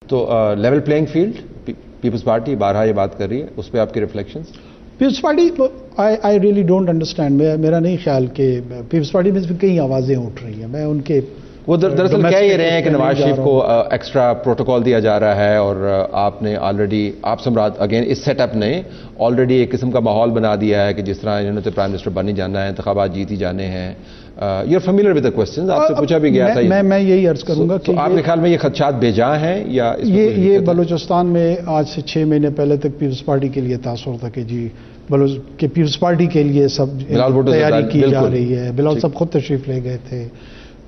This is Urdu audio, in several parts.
تو level playing field Peoples Party بارہا یہ بات کر رہی ہے، اس پہ آپ کے reflections? Peoples Party I really don't understand, میرا نہیں خیال کہ پیپلز پارٹی میں کئی آوازیں اٹھ رہی ہیں. میں ان کے وہ دراصل کہہ یہ رہے ہیں کہ نواز شریف کو ایکسٹرا پروٹوکول دیا جا رہا ہے، اور آپ نے آلریڈی آپ سمراٹ اگین اس سیٹ اپ نے آلریڈی ایک قسم کا ماحول بنا دیا ہے کہ جس طرح انہوں نے تو پرائم منسٹر بن ہی جانا ہے، انتخابات جیت ہی جانے ہیں. You are familiar with the questions, آپ سے پوچھا بھی گیا تھا. میں یہی عرض کروں گا کہ آپ کے خیال میں یہ خدشات بے جا ہیں یا یہ بلوچستان میں آج سے 6 مہینے پہلے تک پیپلز پارٹی کے لیے تاثر تھا کہ جی کہ پیپلز پارٹی کے لیے سب تیاری کی جا رہی ہے. بلال صاحب خود تشریف لے گئے تھے.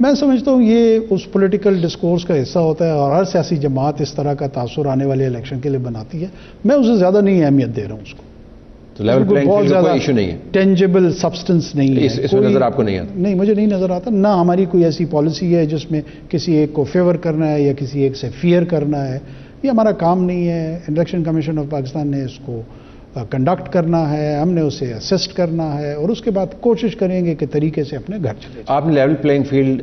میں سمجھتا ہوں یہ اس پولیٹیکل ڈسکورس کا حصہ ہوتا ہے، اور ہر سیاسی جماعت اس طرح کا تاثر آنے والے الیکشن کے لیے بناتی ہے. میں اسے زیادہ نہیں اہمیت دے رہا ہوں اس کو. تو لیول پلینگ فیلڈ کوئی ایشو نہیں ہے، ٹینجبل سبسٹنس نہیں ہے. اس میں نظر آپ کو نہیں آتا؟ نہیں، مجھے نہیں نظر آتا. نہ ہماری کوئی ایسی پالیسی ہے جس میں کسی ایک کو فیور کرنا ہے یا کسی ایک سے فیئر کرنا ہے. یہ ہمارا کام نہیں ہے. الیکشن کمیشن آف پاکستان نے اس کو کنڈکٹ کرنا ہے، ہم نے اسے اسسٹ کرنا ہے، اور اس کے بعد کوشش کریں گے کہ طریقے سے اپنے گھر چلے. آپ نے لیول پلینگ فیلڈ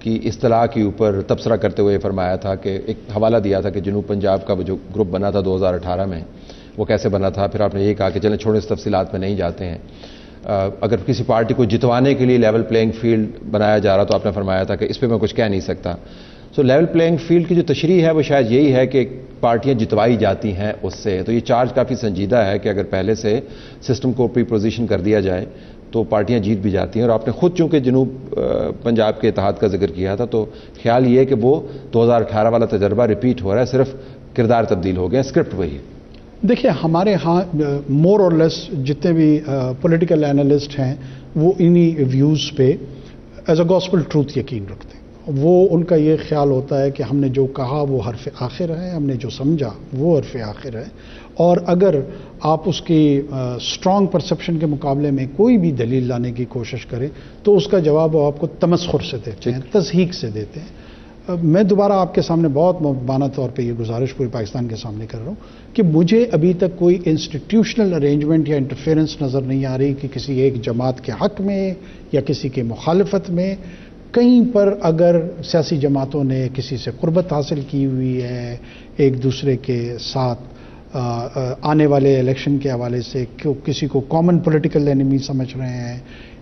کی اصطلاح کے اوپر تبصرہ کرتے ہوئے فرمایا تھا کہ ایک حوالہ دیا تھا کہ جنوب پنجاب کا وہ جو گروپ بنا تھا 2018 میں، وہ کیسے بنا تھا. پھر آپ نے یہ کہا کہ چلیں چھوڑیں، اس تفصیلات میں نہیں جاتے ہیں. اگر کسی پارٹی کو جتوانے کے لیے لیول پلینگ فیلڈ بنایا جا رہا تو آپ نے فرمایا تھا کہ اس پہ میں کچھ کہہ نہیں سکتا. سو لیول پلینگ فیلڈ کی جو تشریح ہے وہ شاید یہی ہے کہ پارٹیاں جتوائی جاتی ہیں اس سے. تو یہ چارج کافی سنجیدہ ہے کہ اگر پہلے سے سسٹم کو پری پوزیشن کر دیا جائے تو پارٹیاں جیت بھی جاتی ہیں. اور آپ نے خود چونکہ جنوب پنجاب کے اتحاد کا ذکر کیا تھا تو خیال یہ ہے کہ وہ 2018 والا تجربہ ریپیٹ ہو رہا ہے، صرف کردار تبدیل ہو گئے، اسکرپٹ وہی ہے. دیکھیے ہمارے ہاں مور اور لیس جتنے بھی پولیٹیکل اینالسٹ ہیں وہ انہی ویوز پہ ایز اے گاسپل ٹروتھ یقین رکھتے ہیں. وہ ان کا یہ خیال ہوتا ہے کہ ہم نے جو کہا وہ حرف آخر ہے، ہم نے جو سمجھا وہ حرف آخر ہے. اور اگر آپ اس کی اسٹرانگ پرسپشن کے مقابلے میں کوئی بھی دلیل لانے کی کوشش کریں تو اس کا جواب وہ آپ کو تمسخر سے دیتے ہیں، تصحیق سے دیتے ہیں. میں دوبارہ آپ کے سامنے بہت مبینہ طور پہ یہ گزارش پورے پاکستان کے سامنے کر رہا ہوں کہ مجھے ابھی تک کوئی انسٹیٹیوشنل ارینجمنٹ یا انٹرفیرنس نظر نہیں آ رہی کہ کسی ایک جماعت کے حق میں یا کسی کے مخالفت میں. کہیں پر اگر سیاسی جماعتوں نے کسی سے قربت حاصل کی ہوئی ہے، ایک دوسرے کے ساتھ آنے والے الیکشن کے حوالے سے کسی کو کامن پولیٹیکل اینیمی سمجھ رہے ہیں،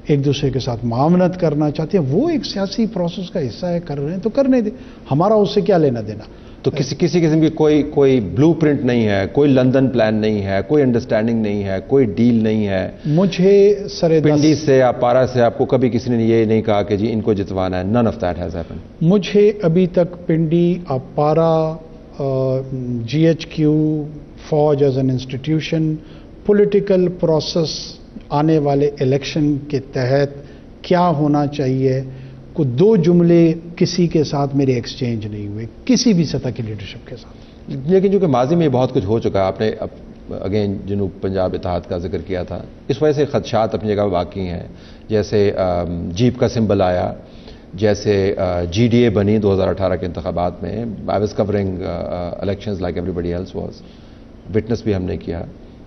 ایک دوسرے کے ساتھ معاونت کرنا چاہتے ہیں، وہ ایک سیاسی پروسیس کا حصہ ہے، کر رہے ہیں تو کرنے دیں. ہمارا اس سے کیا لینا دینا. تو کسی قسم کی کوئی بلو پرنٹ نہیں ہے، کوئی لندن پلان نہیں ہے، کوئی انڈرسٹینڈنگ نہیں ہے، کوئی ڈیل نہیں ہے. مجھے پنڈی سے یا پارا سے آپ کو کبھی کسی نے یہ نہیں کہا کہ جی ان کو جتوانا ہے؟ None of that has happen. مجھے ابھی تک پنڈی، اپارا، جی ایچ کیو، فوج as an institution, political process آنے والے الیکشن کے تحت کیا ہونا چاہیے، کو 2 جملے کسی کے ساتھ میرے ایکسچینج نہیں ہوئے کسی بھی سطح کی لیڈرشپ کے ساتھ. لیکن چونکہ ماضی میں بہت کچھ ہو چکا، آپ نے اگین جنوب پنجاب اتحاد کا ذکر کیا تھا، اس وجہ سے خدشات اپنی جگہ باقی ہیں. جیسے جیپ کا سمبل آیا، جیسے جی ڈی اے بنی 2018 کے انتخابات میں. I was covering elections like everybody else was, witness بھی ہم نے کیا.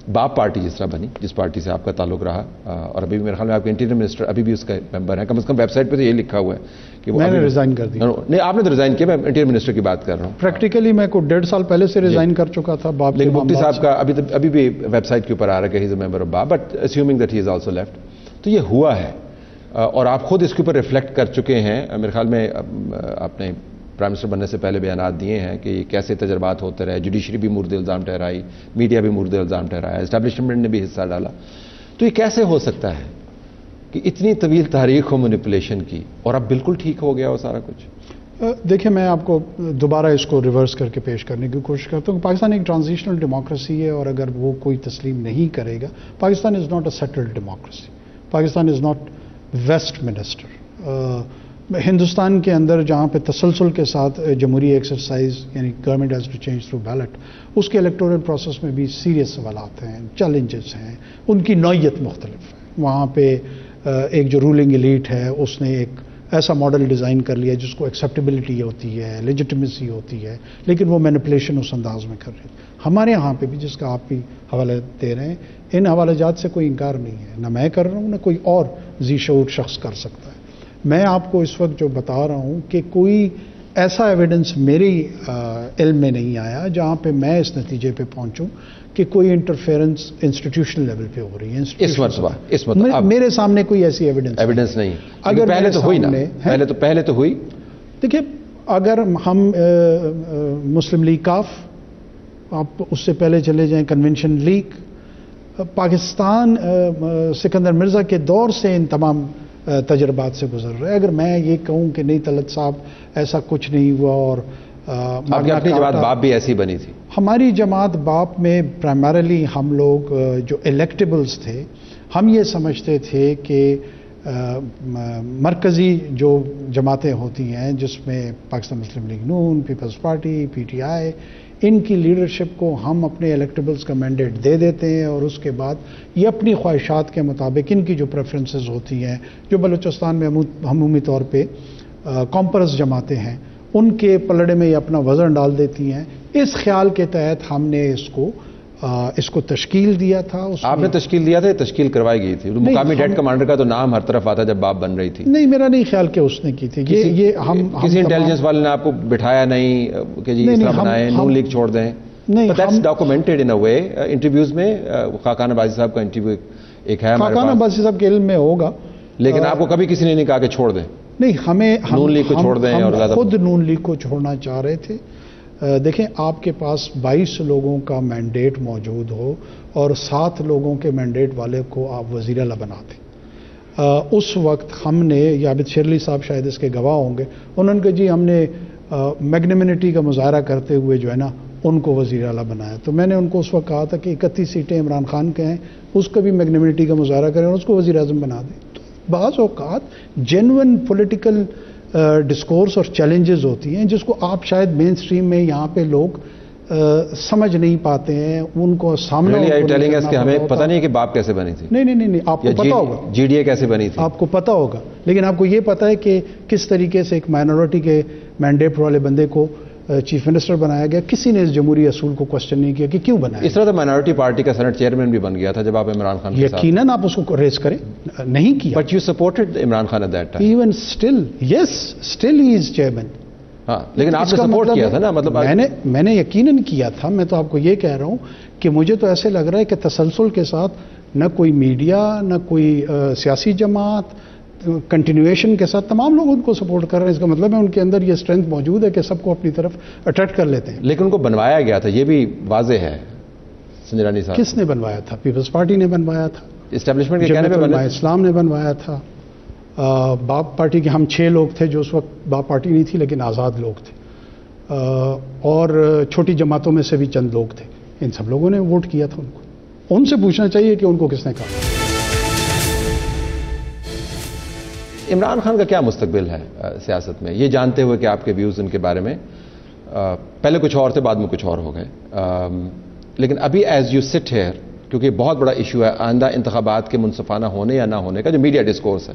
باپ پارٹی جس طرح بنی، جس پارٹی سے آپ کا تعلق رہا، اور ابھی بھی میرے خیال میں آپ کے انٹیریئر منسٹر ابھی بھی اس کا ممبر ہیں، کم از کم ویب سائٹ پہ تو یہ لکھا ہوا ہے کہ میں نے ریزائن کر دیا. نہیں، آپ نے تو ریزائن کیا، میں انٹیریئر منسٹر کی بات کر رہا ہوں. پریکٹیکلی میں کو 1.5 سال پہلے سے ریزائن کر چکا تھا. باپ لیکن مفتی صاحب کا ابھی بھی ویب سائٹ کے اوپر آ رہا ہے کہ ہی از اے ممبر آف باپ، but assuming that he is also left. تو یہ ہوا ہے، اور آپ خود اس کے اوپر ریفلیکٹ کر چکے ہیں. میرے خیال میں آپ نے پرائم منسٹر بننے سے پہلے بیانات دیے ہیں کہ یہ کیسے تجربات ہوتے رہے. جوڈیشری بھی مورد الزام ٹھہرائی، میڈیا بھی مورد الزام ٹھہرایا، اسٹیبلشمنٹ نے بھی حصہ ڈالا. تو یہ کیسے ہو سکتا ہے کہ اتنی طویل تاریخ ہو مینیپولیشن کی اور اب بالکل ٹھیک ہو گیا ہو سارا کچھ؟ دیکھیں، میں آپ کو دوبارہ اس کو ریورس کر کے پیش کرنے کی کوشش کرتا ہوں. پاکستان ایک ٹرانزیشنل ڈیموکریسی ہے، اور اگر وہ کوئی تسلیم نہیں کرے گا، Pakistan is not a settled democracy. Pakistan is not Westminster. Hindustan کے اندر جہاں پہ تسلسل کے ساتھ جمہوری ایکسرسائز، یعنی government has to change through ballot, اس کے الیکٹورل پروسیس میں بھی سیریس سوالات ہیں، چیلنجز ہیں، ان کی نوعیت مختلف ہے. وہاں پہ ایک جو رولنگ ایلیٹ ہے اس نے ایک ایسا ماڈل ڈیزائن کر لیا جس کو ایکسیپٹیبلٹی ہوتی ہے، لیجٹمیسی ہوتی ہے، لیکن وہ مینیپولیشن اس انداز میں کر رہی ہے. ہمارے یہاں پہ بھی، جس کا آپ بھی حوالہ دے رہے ہیں، ان حوالہ جات سے کوئی انکار نہیں ہے. نہ میں کر رہا ہوں، نہ کوئی اور ذی شعور شخص کر سکتا ہے. میں آپ کو اس وقت جو بتا رہا ہوں کہ کوئی ایسا ایویڈنس میری علم میں نہیں آیا جہاں پہ میں اس نتیجے پہ پہنچوں کہ کوئی انٹرفیئرنس انسٹیٹیوشنل لیول پہ ہو رہی ہے. اس مرتبہ میرے سامنے کوئی ایسی ایویڈنس نہیں. اگر پہلے تو ہوئی نا, پہلے تو ہوئی. دیکھیے, اگر ہم مسلم لیگ کاف, آپ اس سے پہلے چلے جائیں کنونشن لیگ, پاکستان سکندر مرزا کے دور سے ان تمام تجربات سے گزر رہے ہیں. اگر میں یہ کہوں کہ نہیں طلعت صاحب ایسا کچھ نہیں ہوا, اور آپ کی اپنی جماعت باپ بھی ایسی بنی تھی. ہماری جماعت باپ میں پرائمریلی ہم لوگ جو الیکٹیبلز تھے, ہم یہ سمجھتے تھے کہ مرکزی جو جماعتیں ہوتی ہیں جس میں Pakistan Muslim League Noon, Peoples Party, P T I, ان کی لیڈرشپ کو ہم اپنے الیکٹیبلز کا مینڈیٹ دے دیتے ہیں, اور اس کے بعد یہ اپنی خواہشات کے مطابق ان کی جو پریفرنسز ہوتی ہیں, جو بلوچستان میں عمومی طور پہ کامپرس جماعتیں ہیں, ان کے پلڑے میں یہ اپنا وزن ڈال دیتی ہیں. اس خیال کے تحت ہم نے اس کو تشکیل دیا تھا. آپ نے تشکیل دیا تھا, تشکیل کروائی گئی تھی؟ مقامی ڈیٹ کمانڈر کا تو نام ہر طرف آتا جب باپ بن رہی تھی. نہیں, میرا نہیں خیال کہ اس نے کی تھی. یہ ہم کسی انٹیلیجنس والے نے آپ کو بٹھایا نہیں کہ جی اس طرح بنائیں, نون لیگ چھوڑ دیں؟ نہیں, that's documented in a way interviews میں. خاقان عباسی صاحب کا انٹرویو ایک ہے ہمارے پاس. خاقان عباسی صاحب کے علم میں ہوگا, لیکن آپ کو کبھی کسی نے نہیں کہا کہ چھوڑ دیں؟ نہیں, ہمیں نون لیگ کو چھوڑ دیں, اور خود نون لیگ کو چھوڑنا چاہ رہے تھے. دیکھیں, آپ کے پاس 22 لوگوں کا مینڈیٹ موجود ہو اور 7 لوگوں کے مینڈیٹ والے کو آپ وزیر اعلیٰ بنا دیں. اس وقت ہم نے, یا عابد شیرلی صاحب شاید اس کے گواہ ہوں گے, انہوں نے کہا جی ہم نے میگنیمنٹی کا مظاہرہ کرتے ہوئے جو ہے نا ان کو وزیر اعلیٰ بنایا. تو میں نے ان کو اس وقت کہا تھا کہ 31 سیٹیں عمران خان کے ہیں, اس کا بھی میگنیمنٹی کا مظاہرہ کریں اور اس کو وزیر اعظم بنا دیں. تو بعض اوقات جینوئن پولیٹیکل ڈسکورس اور چیلنجز ہوتی ہیں جس کو آپ شاید مین سٹریم میں یہاں پہ لوگ سمجھ نہیں پاتے ہیں, ان کو سامنے کہ ہمیں پتہ نہیں کہ باپ کیسے بنی تھی. نہیں, آپ کو پتا ہوگا جی ڈی اے کیسے بنی تھی, آپ کو پتا ہوگا, لیکن آپ کو یہ پتا ہے کہ کس طریقے سے ایک مائنورٹی کے مینڈیٹ والے بندے کو چیف منسٹر بنایا گیا. کسی نے اس جمہوری اصول کو کوشچن نہیں کیا کہ کیوں بنایا. اس طرح تو مائنورٹی پارٹی کا سینٹ چیئرمین بھی بن گیا تھا جب آپ عمران خان کے ساتھ. یقیناً آپ اس کو ریز کریں, نہیں کیا. But you supported Imran Khan at that time. Even still, yes, still he is chairman. ہاں, لیکن آپ نے سپورٹ کیا تھا نا. مطلب میں نے یقیناً کیا تھا. میں تو آپ کو یہ کہہ رہا ہوں کہ مجھے تو ایسے لگ رہا ہے کہ تسلسل کے ساتھ نہ کوئی میڈیا, نہ کوئی سیاسی جماعت, کنٹینیویشن کے ساتھ تمام لوگ ان کو سپورٹ کر رہے ہیں. اس کا مطلب ہے ان کے اندر یہ اسٹرینتھ موجود ہے کہ سب کو اپنی طرف اٹریکٹ کر لیتے ہیں. لیکن ان کو بنوایا گیا تھا, یہ بھی واضح ہے. سنجرانی صاحب, کس نے بنوایا تھا؟ پیپلز پارٹی نے بنوایا تھا, اسٹیبلشمنٹ کے کہنے پہ بنا, اسلام نے بنوایا تھا. باپ پارٹی کے ہم 6 لوگ تھے جو اس وقت باپ پارٹی نہیں تھی لیکن آزاد لوگ تھے, اور چھوٹی جماعتوں میں سے بھی چند لوگ تھے. ان سب لوگوں نے ووٹ کیا تھا. ان کو, ان سے پوچھنا چاہیے کہ ان کو کس نے کہا. عمران خان کا کیا مستقبل ہے سیاست میں, یہ جانتے ہوئے کہ آپ کے ویوز ان کے بارے میں پہلے کچھ اور تھے, بعد میں کچھ اور ہو گئے, لیکن ابھی ایز یو سٹ ہیئر, کیونکہ بہت بڑا ایشو ہے آئندہ انتخابات کے منصفانہ ہونے یا نہ ہونے کا, جو میڈیا ڈسکورس ہے,